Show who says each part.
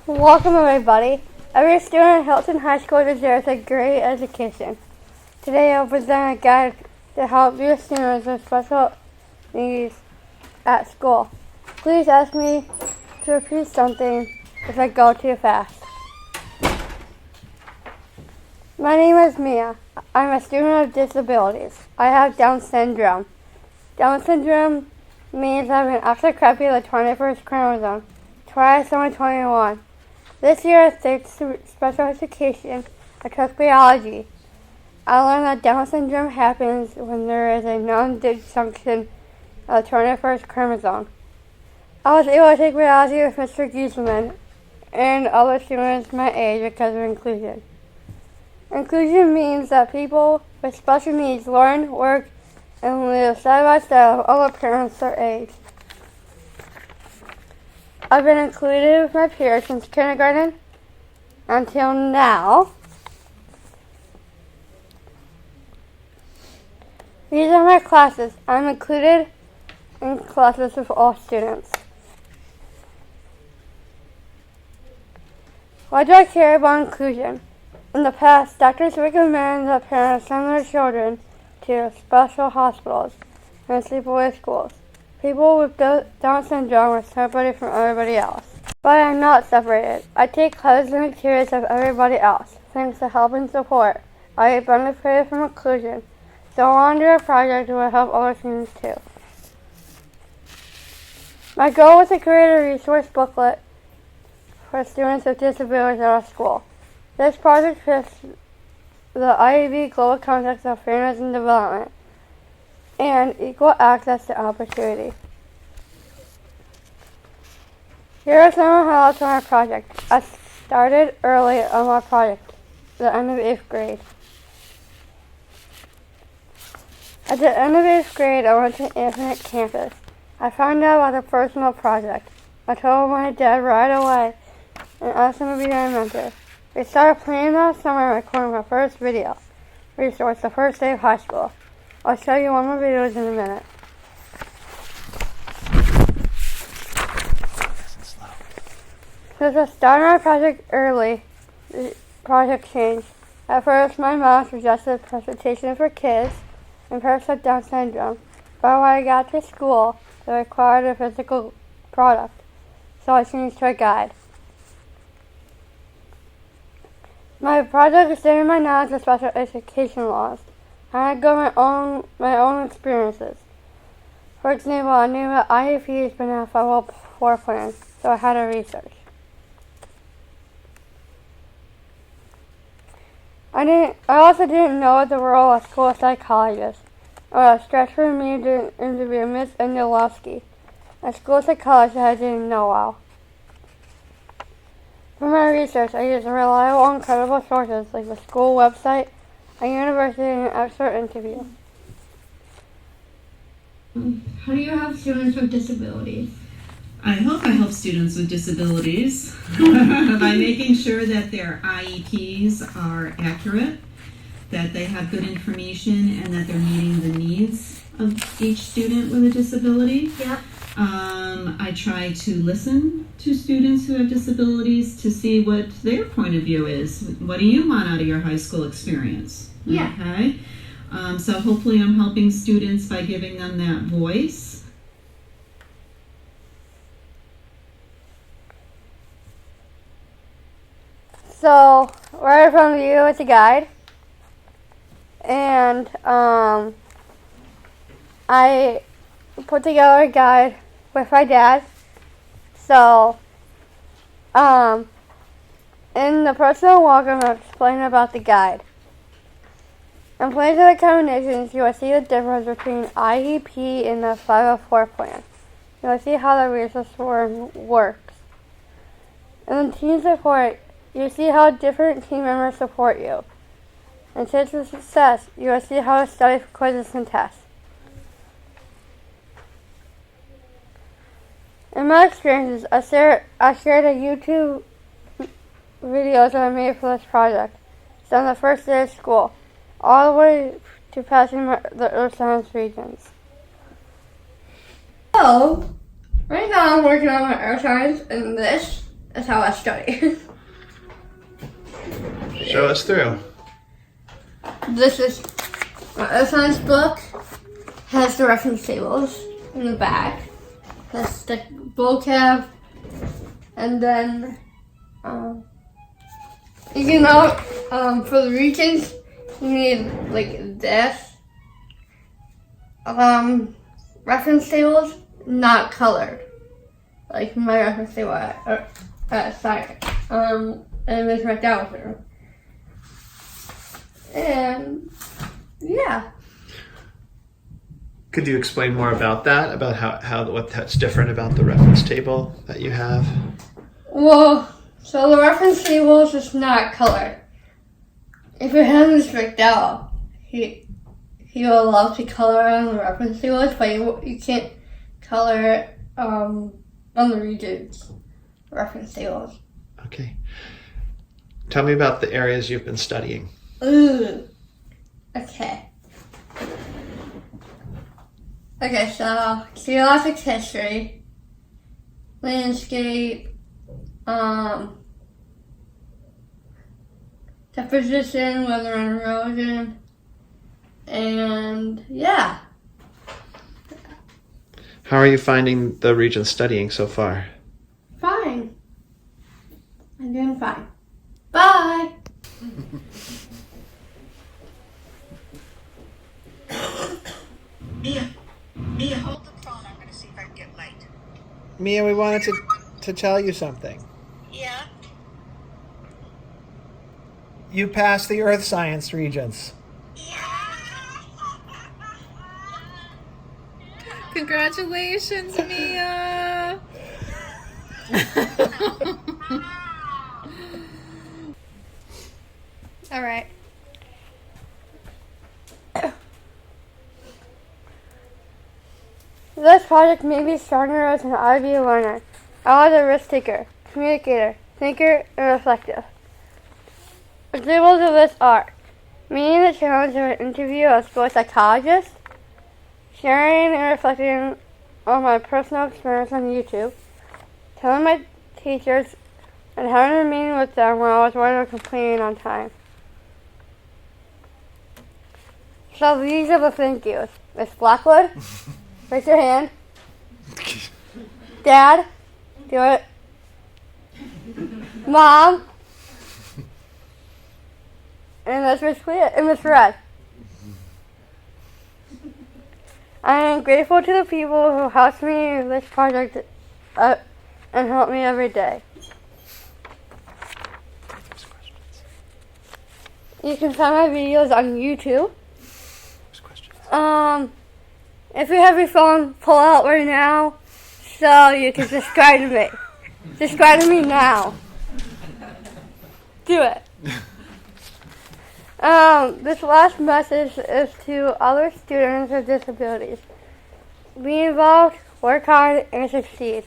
Speaker 1: Welcome everybody. Every student at Hilton High School deserves a great education. Today I'll present a guide to help your students with special needs at school. Please ask me to repeat something if I go too fast. My name is Mia. I'm a student of disabilities. I have Down syndrome. Down syndrome means I have an extra copy of the 21st chromosome, trisomy 21. This year I took special education. I took biology. I learned that Down syndrome happens when there is a non-dysfunction of the 21st chromosome. I was able to take biology with Mr. Guzman and other students my age because of inclusion. Inclusion means that people with special needs learn, work, and live side by side with other parents their age. I've been included with my peers since kindergarten until now. These are my classes. I'm included in classes with all students. Why do I care about inclusion? In the past, doctors recommend that parents send their children to special hospitals and sleepaway schools. People with Down syndrome are separated from everybody else. But I'm not separated. I take classes and activities of everybody else. Thanks to help and support, I benefited from inclusion. So I want to do a project that will help other students too. My goal was to create a resource booklet for students with disabilities at our school. This project fits the IAB global context of fairness and development and equal access to opportunity. Here are some highlights of my project. I started early on my project, the end of 8th grade. At the end of 8th grade, I went to Infinite Campus. I found out about the personal project. I told my dad right away and asked him to be my mentor. We started planning that summer and recording my first video resource the first day of high school. I'll show you one more videos in a minute. Since I started my project early, the project changed. At first, my mom suggested presentation for kids and parents with Down syndrome. But when I got to school, they required a physical product, so I changed to a guide. My project extended my knowledge of special education laws. I had go my own experiences. For example, I knew that IEPs but not federal floor plans, so I had to research. I also didn't know the role of school psychologist. It was a stretch for me to interview Miss Endoluvski, a school psychologist I didn't know well. For my research, I used reliable and credible sources like the school website, a university, and an expert interview.
Speaker 2: How do you help students with disabilities?
Speaker 3: I hope I help students with disabilities by making sure that their IEPs are accurate, that they have good information, and that they're meeting the needs of each student with a disability.
Speaker 2: Yep.
Speaker 3: I try to listen to students who have disabilities to see what their point of view is. What do you want out of your high school experience?
Speaker 2: Yeah.
Speaker 3: Okay. So hopefully I'm helping students by giving them that voice.
Speaker 1: So, right in front of you is a guide. And I put together a guide with my dad. So, in the personal welcome, I'll explain about the guide. In place of the combinations, you will see the difference between IEP and the 504 plan. You will see how the resource form works. In the team support, you see how different team members support you. And tips for success, you will see how to study for quizzes and tests. In my experiences, I shared a YouTube videos that I made for this project. So on the first day of school, all the way to passing the earth science regions. So, right now I'm working on my earth science, and this That's how I study.
Speaker 4: Show us through.
Speaker 1: This is my science book. Has the reference tables in the back. Has the vocab, and then for the regions you need like this. Reference tables not colored, like my reference table at science. And it's right down there. And yeah.
Speaker 4: Could you explain more about that? About what that's different about the reference table that you have?
Speaker 1: Well, so the reference table is just not colored. If your hand is tricked out, he will love to color on the reference tables, but you can't color on the regions reference tables.
Speaker 4: Okay. Tell me about the areas you've been studying.
Speaker 1: Ooh. Okay. Okay, so geologic history, landscape, deposition, weather and erosion, and yeah.
Speaker 4: How are you finding the region studying so far?
Speaker 1: Fine. I'm doing fine. Bye!
Speaker 5: Mia, hold the phone. I'm going to see if I can get light.
Speaker 4: Mia, we wanted to tell you something.
Speaker 5: Yeah?
Speaker 4: You passed the Earth Science Regents.
Speaker 6: Congratulations, Mia!
Speaker 1: All right. This project made me stronger as an IB learner. I was a risk taker, communicator, thinker, and reflective. Examples of this are meeting the challenge of an interview of a sports psychologist, sharing and reflecting on my personal experience on YouTube, telling my teachers, and having a meeting with them when I was running or completing on time. So these are the thank yous. Miss Blackwood, raise your hand. Dad, do it. Mom, and that's Miss Clea and Miss Red. I am grateful to the people who helped me in this project and help me every day. You can find my videos on YouTube. If you have your phone, pull out right now so you can subscribe to me. Subscribe to me now. Do it. This last message is to other students with disabilities. Be involved, work hard, and succeed.